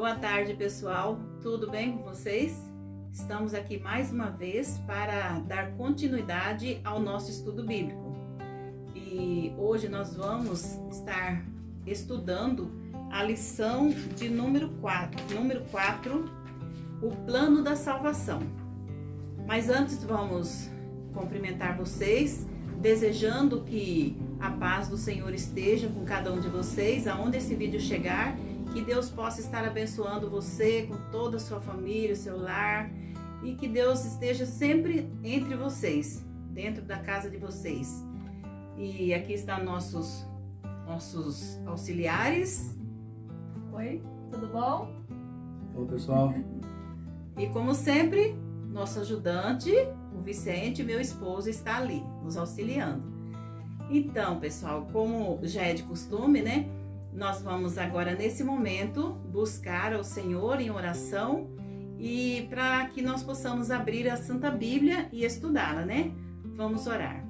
Boa tarde, pessoal. Tudo bem com vocês? Estamos aqui mais uma vez para dar continuidade ao nosso estudo bíblico. E hoje nós vamos estar estudando a lição de número 4, o plano da salvação. Mas antes vamos cumprimentar vocês, desejando que a paz do Senhor esteja com cada um de vocês, aonde esse vídeo chegar, que Deus possa estar abençoando você com toda a sua família, o seu lar, e que Deus esteja sempre entre vocês, dentro da casa de vocês. E aqui estão nossos auxiliares. Oi, tudo bom? Olá, pessoal. E como sempre, nosso ajudante, o Vicente, meu esposo, está ali, nos auxiliando. Então, pessoal, como já é de costume, né? Nós vamos agora, nesse momento, buscar ao Senhor em oração e para que nós possamos abrir a Santa Bíblia e estudá-la, né? Vamos orar.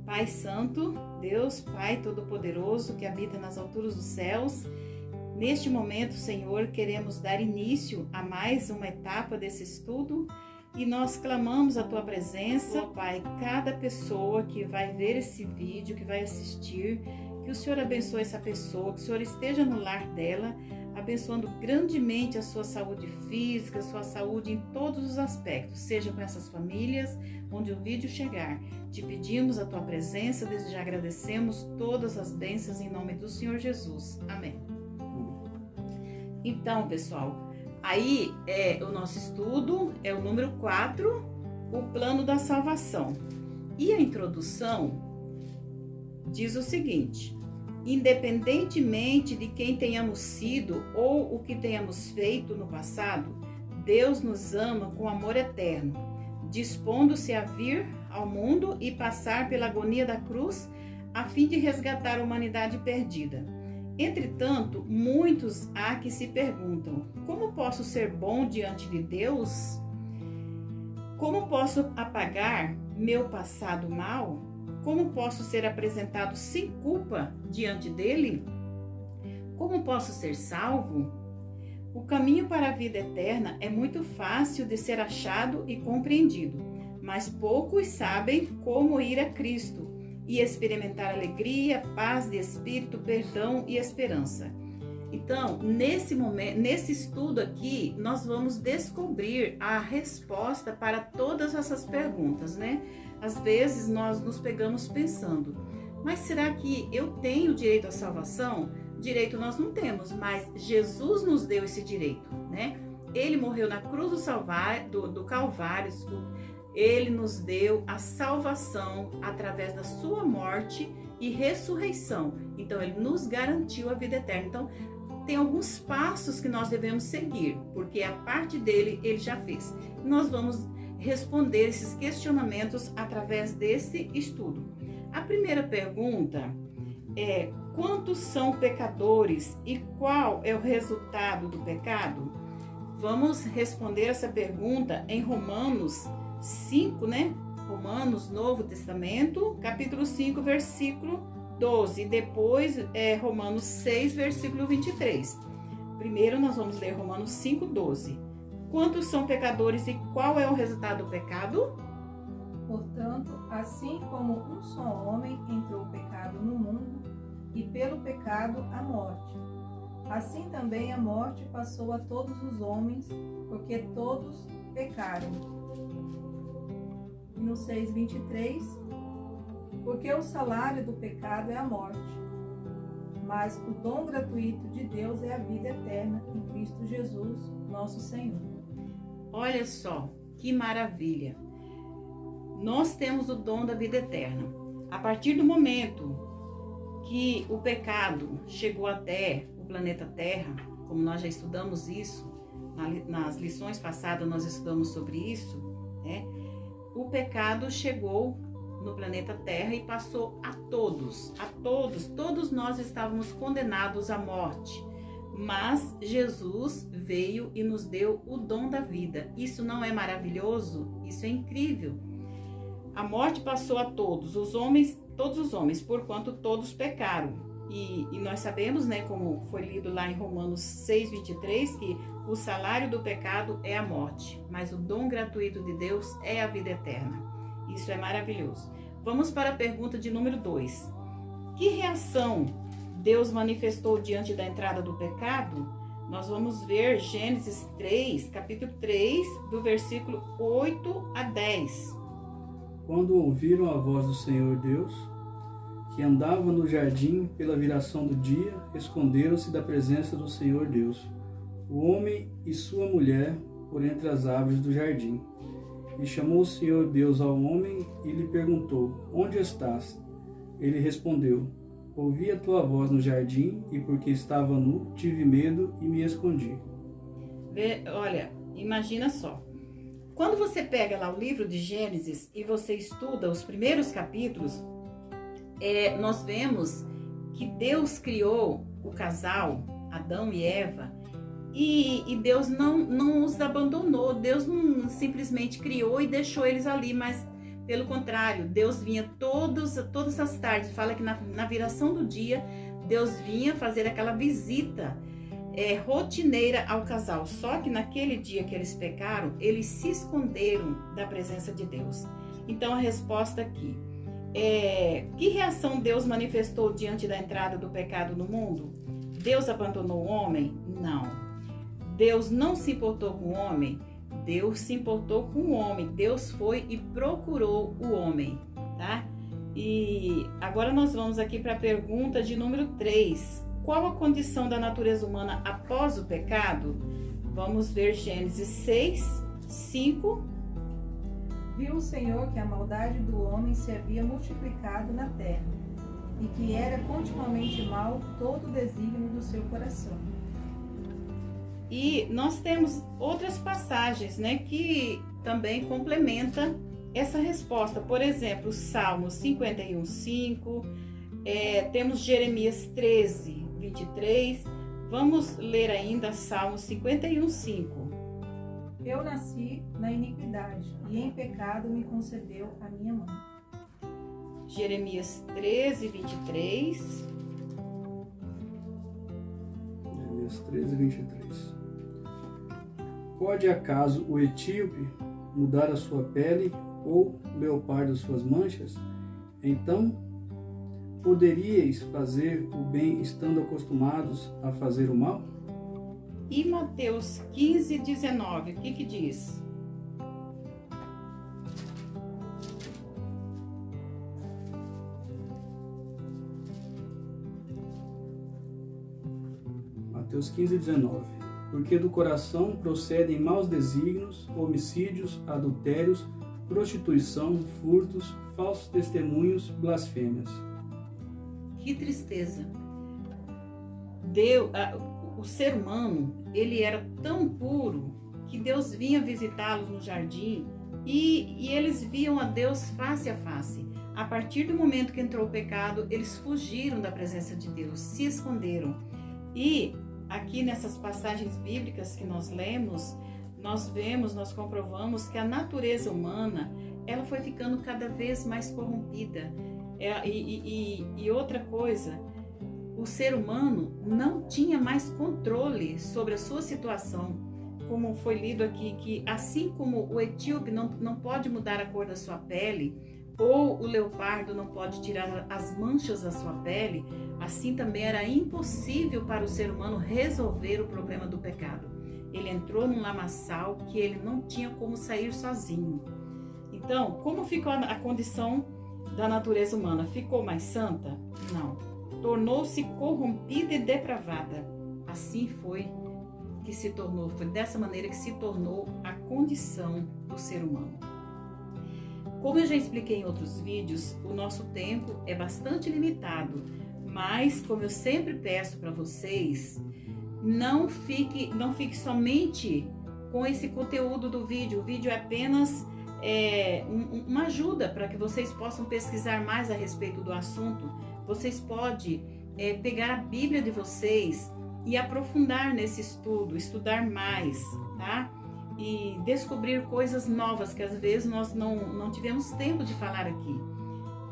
Pai Santo, Deus, Pai Todo-Poderoso, que habita nas alturas dos céus, neste momento, Senhor, queremos dar início a mais uma etapa desse estudo e nós clamamos a Tua presença, Pai, cada pessoa que vai ver esse vídeo, que vai assistir, que o Senhor abençoe essa pessoa, que o Senhor esteja no lar dela, abençoando grandemente a sua saúde física, a sua saúde em todos os aspectos, seja com essas famílias, onde o vídeo chegar. Te pedimos a Tua presença, desde já agradecemos todas as bênçãos em nome do Senhor Jesus. Amém. Então, pessoal, aí o nosso estudo é o número 4, o plano da salvação. E a introdução diz o seguinte: independentemente de quem tenhamos sido ou o que tenhamos feito no passado, Deus nos ama com amor eterno, dispondo-se a vir ao mundo e passar pela agonia da cruz a fim de resgatar a humanidade perdida. Entretanto, muitos há que se perguntam: como posso ser bom diante de Deus? Como posso apagar meu passado mal? Como posso ser apresentado sem culpa diante dele? Como posso ser salvo? O caminho para a vida eterna é muito fácil de ser achado e compreendido, mas poucos sabem como ir a Cristo e experimentar alegria, paz de espírito, perdão e esperança. Então, nesse estudo aqui, nós vamos descobrir a resposta para todas essas perguntas, né? Às vezes nós nos pegamos pensando, mas será que eu tenho direito à salvação? Direito nós não temos, mas Jesus nos deu esse direito, né? Ele morreu na cruz do Calvário, ele nos deu a salvação através da sua morte e ressurreição. Então, ele nos garantiu a vida eterna. Então, tem alguns passos que nós devemos seguir, porque a parte dele, ele já fez. Nós vamos responder esses questionamentos através desse estudo. A primeira pergunta é: quantos são pecadores e qual é o resultado do pecado? Vamos responder essa pergunta em Romanos 5, né? Romanos, Novo Testamento, capítulo 5, versículo 12. E depois Romanos 6, versículo 23. Primeiro nós vamos ler Romanos 5, 12. Quantos são pecadores e qual é o resultado do pecado? Portanto, assim como um só homem entrou o pecado no mundo, e pelo pecado a morte, assim também a morte passou a todos os homens, porque todos pecaram. E no 6:23, porque o salário do pecado é a morte, mas o dom gratuito de Deus é a vida eterna em Cristo Jesus, nosso Senhor. Olha só, que maravilha! Nós temos o dom da vida eterna. A partir do momento que o pecado chegou até o planeta Terra, como nós já estudamos isso, nas lições passadas nós estudamos sobre isso, né? O pecado chegou no planeta Terra e passou a todos, todos nós estávamos condenados à morte. Mas Jesus veio e nos deu o dom da vida. Isso não é maravilhoso? Isso é incrível. A morte passou a todos os homens, porquanto todos pecaram. E nós sabemos, né, como foi lido lá em Romanos 6:23, que o salário do pecado é a morte, mas o dom gratuito de Deus é a vida eterna. Isso é maravilhoso. Vamos para a pergunta de número 2. Que reação Deus manifestou diante da entrada do pecado? Nós vamos ver Gênesis 3, capítulo 3, do versículo 8 a 10. Quando ouviram a voz do Senhor Deus, que andava no jardim pela viração do dia, esconderam-se da presença do Senhor Deus, o homem e sua mulher, por entre as árvores do jardim. E chamou o Senhor Deus ao homem e lhe perguntou: Onde estás? Ele respondeu: Ouvi a tua voz no jardim, e porque estava nu, tive medo e me escondi. Olha, imagina só. Quando você pega lá o livro de Gênesis e você estuda os primeiros capítulos, nós vemos que Deus criou o casal, Adão e Eva, e Deus não os abandonou. Deus não simplesmente criou e deixou eles ali, mas pelo contrário, Deus vinha todas as tardes. Fala que na viração do dia, Deus vinha fazer aquela visita rotineira ao casal. Só que naquele dia que eles pecaram, eles se esconderam da presença de Deus. Então a resposta aqui que reação Deus manifestou diante da entrada do pecado no mundo? Deus abandonou o homem? Não. Deus não se importou com o homem? Deus se importou com o homem. Deus foi e procurou o homem, tá? E agora nós vamos aqui para a pergunta de número 3. Qual a condição da natureza humana após o pecado? Vamos ver Gênesis 6, 5. Viu o Senhor que a maldade do homem se havia multiplicado na terra, e que era continuamente mau todo o desígnio do seu coração. E nós temos outras passagens, né, que também complementam essa resposta. Por exemplo, Salmos 51:5, temos Jeremias 13:23. Vamos ler ainda Salmos 51:5. Eu nasci na iniquidade, e em pecado me concedeu a minha mãe. Jeremias 13:23. Jeremias 13:23. Pode acaso o etíope mudar a sua pele, ou o leopardo as suas manchas? Então, poderíeis fazer o bem estando acostumados a fazer o mal? E Mateus 15:19, o que diz? Mateus 15:19. Porque do coração procedem maus desígnios, homicídios, adultérios, prostituição, furtos, falsos testemunhos, blasfêmias. Que tristeza! O ser humano, ele era tão puro que Deus vinha visitá-los no jardim e eles viam a Deus face a face. A partir do momento que entrou o pecado, eles fugiram da presença de Deus, se esconderam. E aqui nessas passagens bíblicas que nós lemos, nós comprovamos que a natureza humana, ela foi ficando cada vez mais corrompida. E outra coisa, o ser humano não tinha mais controle sobre a sua situação. Como foi lido aqui, que assim como o etíope não pode mudar a cor da sua pele, ou o leopardo não pode tirar as manchas da sua pele, assim também era impossível para o ser humano resolver o problema do pecado. Ele entrou num lamaçal que ele não tinha como sair sozinho. Então, como ficou a condição da natureza humana? Ficou mais santa? Não. Tornou-se corrompida e depravada. Assim foi dessa maneira que se tornou a condição do ser humano. Como eu já expliquei em outros vídeos, o nosso tempo é bastante limitado, mas como eu sempre peço para vocês, não fique somente com esse conteúdo do vídeo. O vídeo é apenas uma ajuda para que vocês possam pesquisar mais a respeito do assunto. Vocês podem pegar a Bíblia de vocês e aprofundar nesse estudo, estudar mais, tá? E descobrir coisas novas que às vezes nós não tivemos tempo de falar aqui.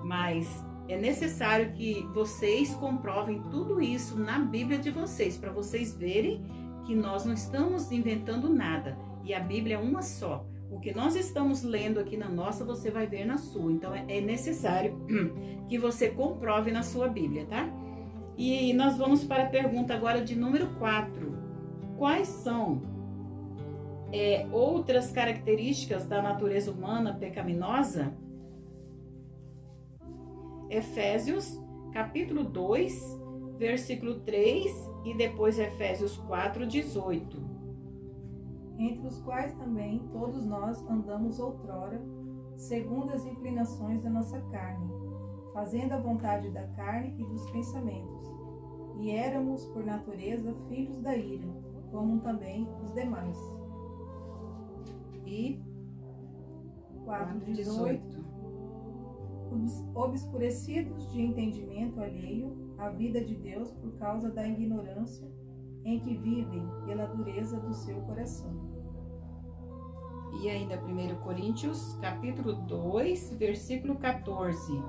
Mas é necessário que vocês comprovem tudo isso na Bíblia de vocês, para vocês verem que nós não estamos inventando nada. E a Bíblia é uma só. O que nós estamos lendo aqui na nossa, você vai ver na sua. Então, é necessário que você comprove na sua Bíblia, tá? E nós vamos para a pergunta agora de número 4. Quais são outras características da natureza humana pecaminosa? Efésios, capítulo 2, versículo 3 e depois Efésios 4, 18. Entre os quais também todos nós andamos outrora, segundo as inclinações da nossa carne, fazendo a vontade da carne e dos pensamentos. E éramos, por natureza, filhos da ira, como também os demais. E 4:18. Obscurecidos de entendimento alheio à vida de Deus por causa da ignorância em que vivem pela dureza do seu coração. E ainda 1 Coríntios, capítulo 2, versículo 14.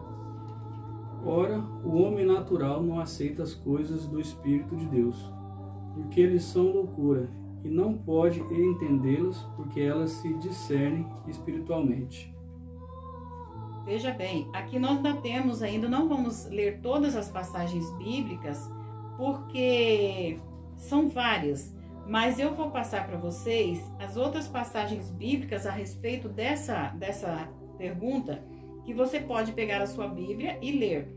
Ora, o homem natural não aceita as coisas do Espírito de Deus, porque eles são loucura, e não pode entendê-las, porque elas se discernem espiritualmente. Veja bem, aqui nós ainda não vamos ler todas as passagens bíblicas, porque são várias, mas eu vou passar para vocês as outras passagens bíblicas a respeito dessa pergunta, que você pode pegar a sua Bíblia e ler.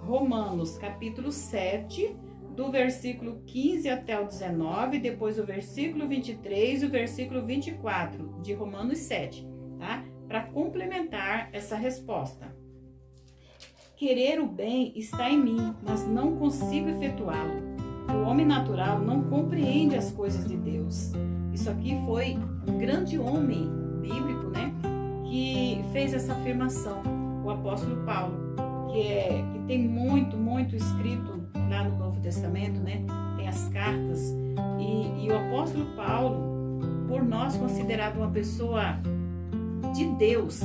Romanos, capítulo 7, do versículo 15 até o 19, depois o versículo 23 e o versículo 24 de Romanos 7, tá? Para complementar essa resposta. Querer o bem está em mim, mas não consigo efetuá-lo. O homem natural não compreende as coisas de Deus. Isso aqui foi um grande homem bíblico, né, que fez essa afirmação, o apóstolo Paulo, que tem muito escrito lá no Novo Testamento, né, tem as cartas, e o apóstolo Paulo, por nós considerado uma pessoa de Deus,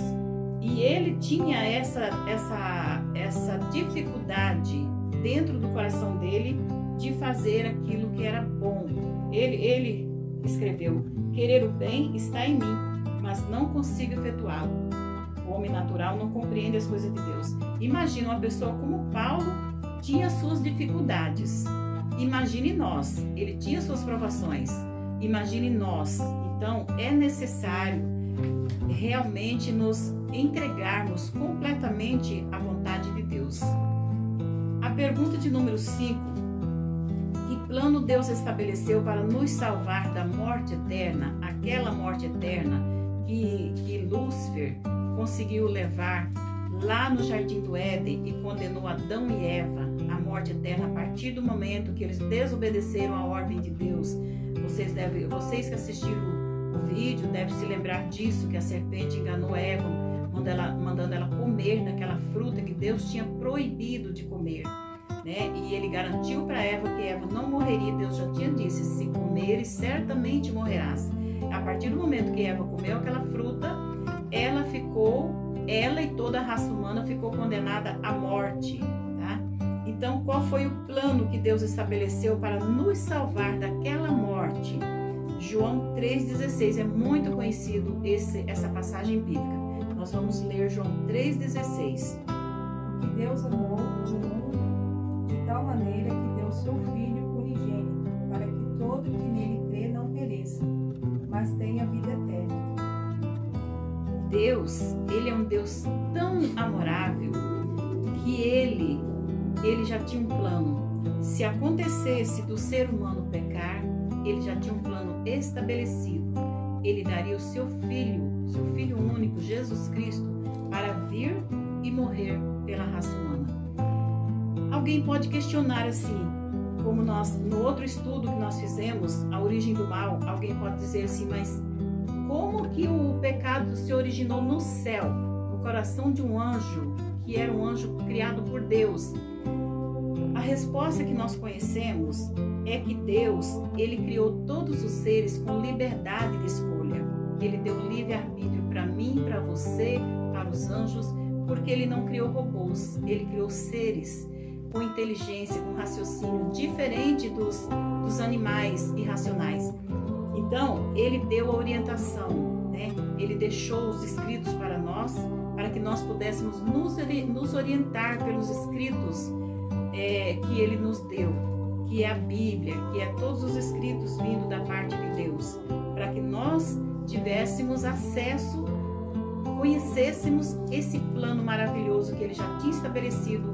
e ele tinha essa dificuldade dentro do coração dele de fazer aquilo que era bom. Ele escreveu: querer o bem está em mim, mas não consigo efetuá-lo. O homem natural não compreende as coisas de Deus. Imagina uma pessoa como Paulo tinha suas dificuldades. Imagine nós, ele tinha suas provações. Imagine nós. Então é necessário realmente nos entregarmos completamente à vontade de Deus. A pergunta de número 5: que plano Deus estabeleceu para nos salvar da morte eterna, aquela morte eterna que Lúcifer conseguiu levar lá no Jardim do Éden e condenou Adão e Eva à morte eterna a partir do momento que eles desobedeceram a ordem de Deus. Vocês que assistiram o vídeo devem se lembrar disso, que a serpente enganou Eva, mandando ela comer daquela fruta que Deus tinha proibido de comer, né? E ele garantiu para Eva que Eva não morreria. Deus já tinha dito: se comeres, certamente morrerás. A partir do momento que Eva comeu aquela fruta, ela e toda a raça humana ficou condenada à morte, tá? Então, qual foi o plano que Deus estabeleceu para nos salvar daquela morte? João 3,16 é muito conhecido essa passagem bíblica. Nós vamos ler João 3,16. Que Deus amou o mundo de tal maneira que deu seu Filho unigênito, para que todo que nele crê não pereça, mas tenha vida eterna. Deus, ele é um Deus tão amorável que ele já tinha um plano. Se acontecesse do ser humano pecar, ele já tinha um plano estabelecido. Ele daria o seu filho único, Jesus Cristo, para vir e morrer pela raça humana. Alguém pode questionar assim, como no outro estudo que nós fizemos, a origem do mal, alguém pode dizer assim: mas como que o pecado se originou no céu, no coração de um anjo, que era um anjo criado por Deus? A resposta que nós conhecemos é que Deus, ele criou todos os seres com liberdade de escolha. Ele deu livre-arbítrio para mim, para você, para os anjos, porque ele não criou robôs, ele criou seres com inteligência, com raciocínio diferente dos animais irracionais. Então, ele deu a orientação, né? Ele deixou os escritos para nós, para que nós pudéssemos nos orientar pelos escritos que ele nos deu, que é a Bíblia, que é todos os escritos vindo da parte de Deus, para que nós tivéssemos acesso, conhecêssemos esse plano maravilhoso que ele já tinha estabelecido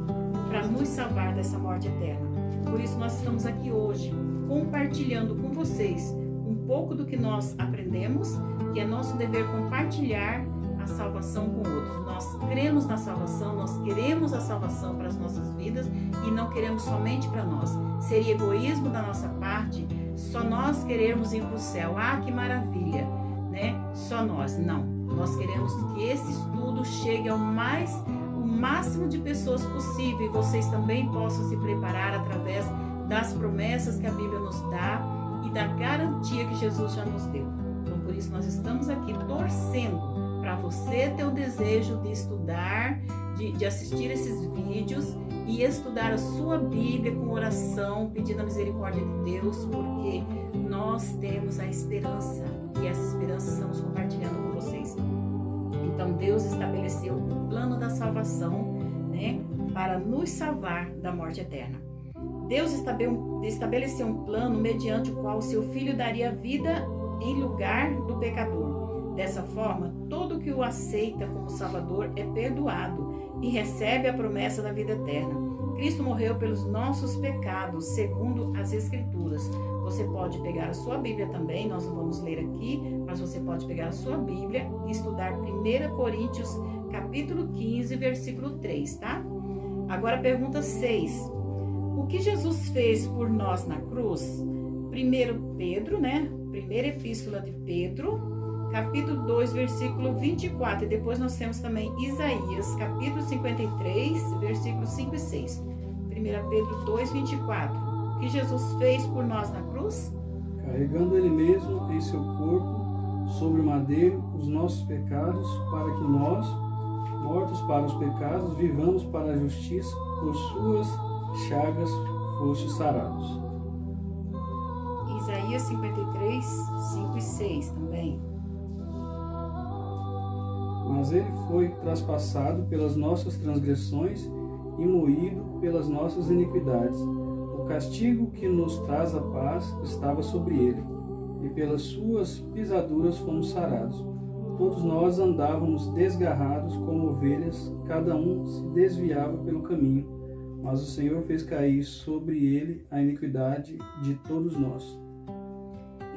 para nos salvar dessa morte eterna. Por isso nós estamos aqui hoje compartilhando com vocês um pouco do que nós aprendemos, que é nosso dever compartilhar a salvação com outros. Nós cremos na salvação, nós queremos a salvação para as nossas vidas e não queremos somente para nós. Seria egoísmo da nossa parte só nós querermos ir para o céu. Ah, que maravilha, né? Só nós. Não. Nós queremos que esse estudo chegue ao máximo de pessoas possível e vocês também possam se preparar através das promessas que a Bíblia nos dá e da garantia que Jesus já nos deu. Então, por isso, nós estamos aqui torcendo para você ter o desejo de estudar, de assistir esses vídeos e estudar a sua Bíblia com oração, pedindo a misericórdia de Deus, porque nós temos a esperança e essa esperança estamos compartilhando com vocês. Então, Deus estabeleceu o plano da salvação, né, para nos salvar da morte eterna. Deus estabeleceu um plano mediante o qual o seu Filho daria vida em lugar do pecador. Dessa forma, todo que o aceita como Salvador é perdoado e recebe a promessa da vida eterna. Cristo morreu pelos nossos pecados, segundo as Escrituras. Você pode pegar a sua Bíblia também, nós não vamos ler aqui, mas você pode pegar a sua Bíblia e estudar 1 Coríntios, capítulo 15, versículo 3, tá? Agora, pergunta 6. O que Jesus fez por nós na cruz? 1 Pedro, né? Primeira Epístola de Pedro, capítulo 2, versículo 24. E depois nós temos também Isaías, capítulo 53, versículos 5 e 6. 1 Pedro 2, 24. O que Jesus fez por nós na cruz? Carregando ele mesmo em seu corpo, sobre o madeiro, os nossos pecados, para que nós, mortos para os pecados, vivamos para a justiça, por suas chagas foste sarados. Isaías 53, 5 e 6 também. Mas ele foi traspassado pelas nossas transgressões e moído pelas nossas iniquidades. O castigo que nos traz a paz estava sobre ele, e pelas suas pisaduras fomos sarados. Todos nós andávamos desgarrados como ovelhas, cada um se desviava pelo caminho, mas o Senhor fez cair sobre ele a iniquidade de todos nós.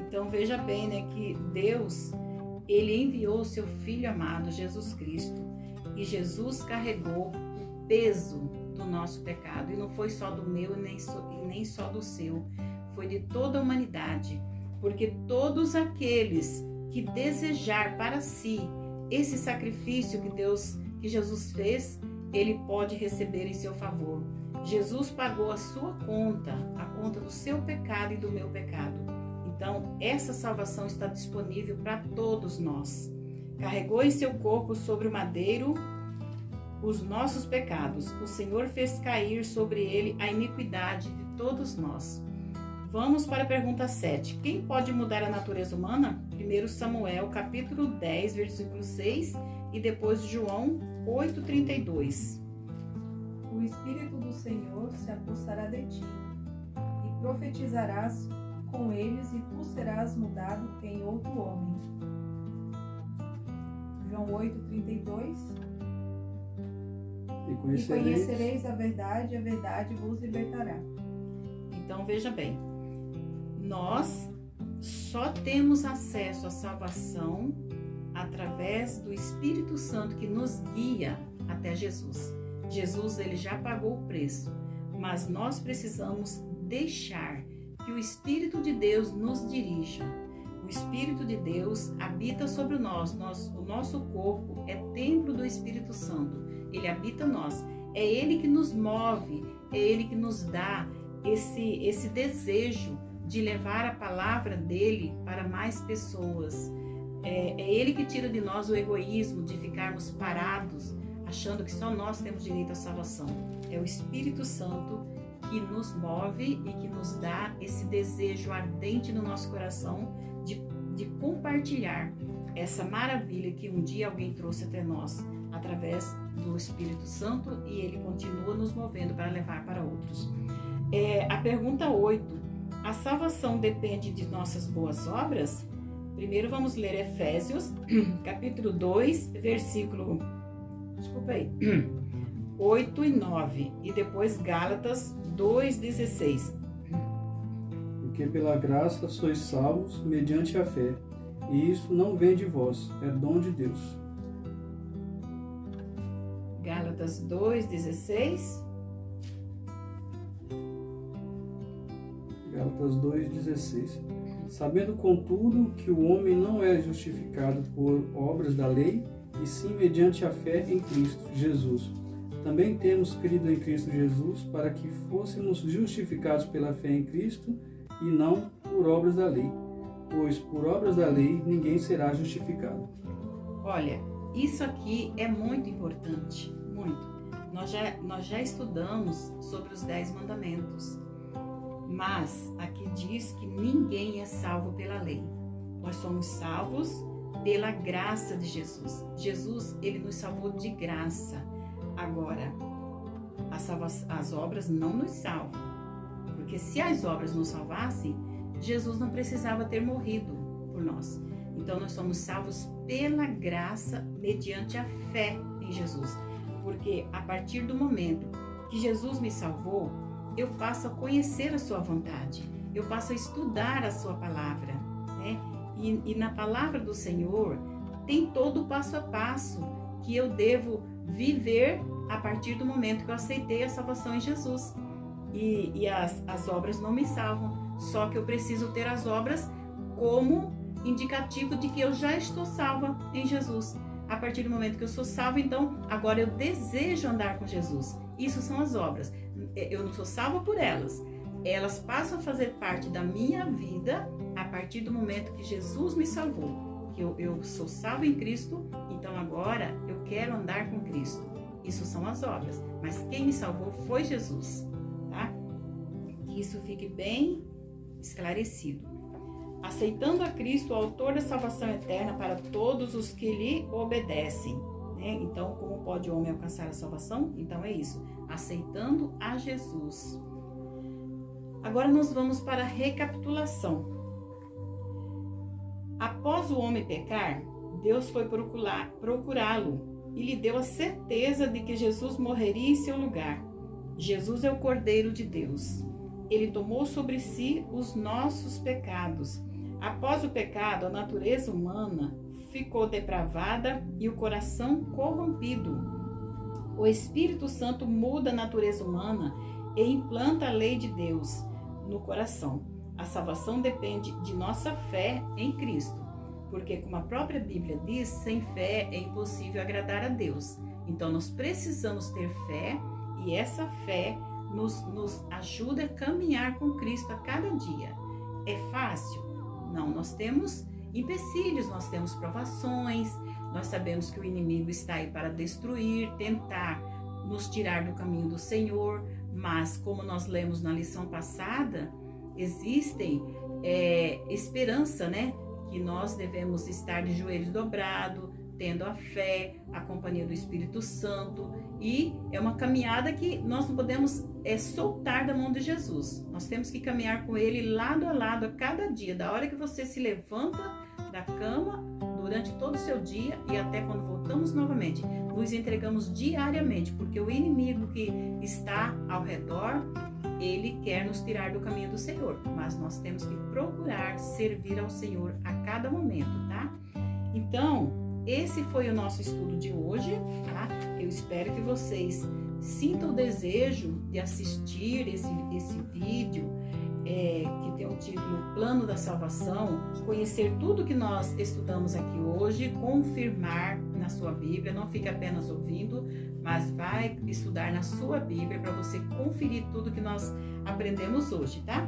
Então veja bem, né, que Deus, ele enviou o seu Filho amado, Jesus Cristo, e Jesus carregou o peso do nosso pecado, e não foi só do meu e nem só do seu, foi de toda a humanidade, porque todos aqueles que desejar para si esse sacrifício que Jesus fez, ele pode receber em seu favor. Jesus pagou a sua conta, a conta do seu pecado e do meu pecado. Então, essa salvação está disponível para todos nós. Carregou em seu corpo sobre o madeiro os nossos pecados. O Senhor fez cair sobre ele a iniquidade de todos nós. Vamos para a pergunta 7. Quem pode mudar a natureza humana? 1 Samuel, capítulo 10, versículo 6 e depois João 8:32. O Espírito do Senhor se apossará de ti, e profetizarás com eles, e tu serás mudado em outro homem. João 8:32. E conhecereis a verdade vos libertará. Então veja bem, nós só temos acesso à salvação através do Espírito Santo que nos guia até Jesus. Jesus, ele já pagou o preço, mas nós precisamos deixar que o Espírito de Deus nos dirija. O Espírito de Deus habita sobre nós. O nosso corpo é templo do Espírito Santo. Ele habita nós. É Ele que nos move, é Ele que nos dá esse desejo de levar a palavra dele para mais pessoas. É Ele que tira de nós o egoísmo de ficarmos parados achando que só nós temos direito à salvação. É o Espírito Santo que nos move e que nos dá esse desejo ardente no nosso coração de compartilhar essa maravilha que um dia alguém trouxe até nós através do Espírito Santo, e ele continua nos movendo para levar para outros. A pergunta 8. A salvação depende de nossas boas obras? Primeiro vamos ler Efésios, capítulo 2, versículo 8 e 9, e depois Gálatas 2,16. Porque pela graça sois salvos mediante a fé, e isso não vem de vós, é dom de Deus. Gálatas 2,16. Gálatas 2,16. Sabendo, contudo, que o homem não é justificado por obras da lei, e sim mediante a fé em Cristo Jesus. Também temos crido em Cristo Jesus para que fôssemos justificados pela fé em Cristo e não por obras da lei, pois por obras da lei ninguém será justificado. Olha, isso aqui é muito importante, muito. Nós já estudamos sobre os 10 mandamentos, mas aqui diz que ninguém é salvo pela lei. Nós somos salvos pela graça de Jesus. Jesus, ele nos salvou de graça. Agora, as obras não nos salvam, porque se as obras nos salvassem, Jesus não precisava ter morrido por nós. Então, nós somos salvos pela graça mediante a fé em Jesus, porque a partir do momento que Jesus me salvou, eu passo a conhecer a sua vontade, eu passo a estudar a sua palavra, né? E na palavra do Senhor tem todo o passo a passo que eu devo viver a partir do momento que eu aceitei a salvação em Jesus. E as obras não me salvam, só que eu preciso ter as obras como indicativo de que eu já estou salva em Jesus. A partir do momento que eu sou salva, então agora eu desejo andar com Jesus. Isso são as obras. Eu não sou salva por elas. Elas passam a fazer parte da minha vida a partir do momento que Jesus me salvou. Que eu sou salva em Cristo, então agora eu quero andar com Cristo. Isso são as obras. Mas quem me salvou foi Jesus, tá? Que isso fique bem esclarecido. Aceitando a Cristo, o autor da salvação eterna para todos os que lhe obedecem. Né? Então, como pode o homem alcançar a salvação? Então é isso, aceitando a Jesus. Agora nós vamos para a recapitulação. Após o homem pecar, Deus foi procurá-lo e lhe deu a certeza de que Jesus morreria em seu lugar. Jesus é o Cordeiro de Deus. Ele tomou sobre si os nossos pecados. Após o pecado, a natureza humana ficou depravada e o coração corrompido. O Espírito Santo muda a natureza humana e implanta a lei de Deus no coração. A salvação depende de nossa fé em Cristo, porque, como a própria Bíblia diz, sem fé é impossível agradar a Deus. Então, nós precisamos ter fé, e essa fé nos ajuda a caminhar com Cristo a cada dia. É fácil? Não, nós temos empecilhos, nós temos provações, nós sabemos que o inimigo está aí para destruir, tentar nos tirar do caminho do Senhor, mas como nós lemos na lição passada, existem esperança, né? Que nós devemos estar de joelhos dobrados, tendo a fé, a companhia do Espírito Santo, e é uma caminhada que nós não podemos soltar da mão de Jesus. Nós temos que caminhar com Ele lado a lado a cada dia, da hora que você se levanta da cama, durante todo o seu dia e até quando voltamos novamente. Nos entregamos diariamente, porque o inimigo que está ao redor, ele quer nos tirar do caminho do Senhor, mas nós temos que procurar servir ao Senhor a cada momento, tá? Então, esse foi o nosso estudo de hoje, tá? Eu espero que vocês sintam o desejo de assistir esse vídeo, que tem o título Plano da Salvação, conhecer tudo que nós estudamos aqui hoje, confirmar na sua Bíblia, não fique apenas ouvindo, mas vai estudar na sua Bíblia para você conferir tudo que nós aprendemos hoje, tá?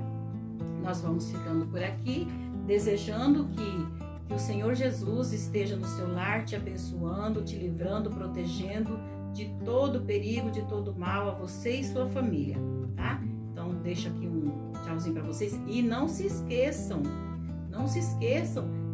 Nós vamos ficando por aqui, desejando que o Senhor Jesus esteja no seu lar, te abençoando, te livrando, protegendo, de todo perigo, de todo mal a você e sua família, tá? Então, deixo aqui um tchauzinho para vocês. E não se esqueçam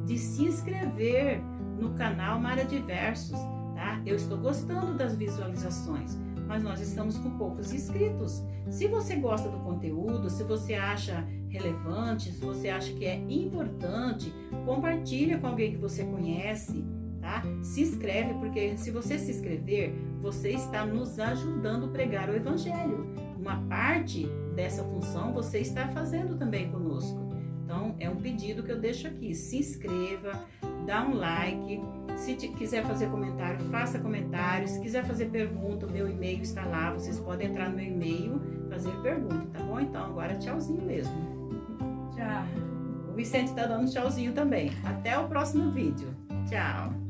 de se inscrever no canal Mara Diversos, tá? Eu estou gostando das visualizações, mas nós estamos com poucos inscritos. Se você gosta do conteúdo, se você acha relevante, se você acha que é importante, compartilha com alguém que você conhece, tá? Se inscreve, porque se você se inscrever, você está nos ajudando a pregar o Evangelho. Uma parte dessa função você está fazendo também conosco. Então, é um pedido que eu deixo aqui. Se inscreva, dá um like. Se quiser fazer comentário, faça comentário. Se quiser fazer pergunta, o meu e-mail está lá. Vocês podem entrar no meu e-mail, fazer pergunta, tá bom? Então, agora tchauzinho mesmo. Tchau. O Vicente está dando tchauzinho também. Até o próximo vídeo. Tchau.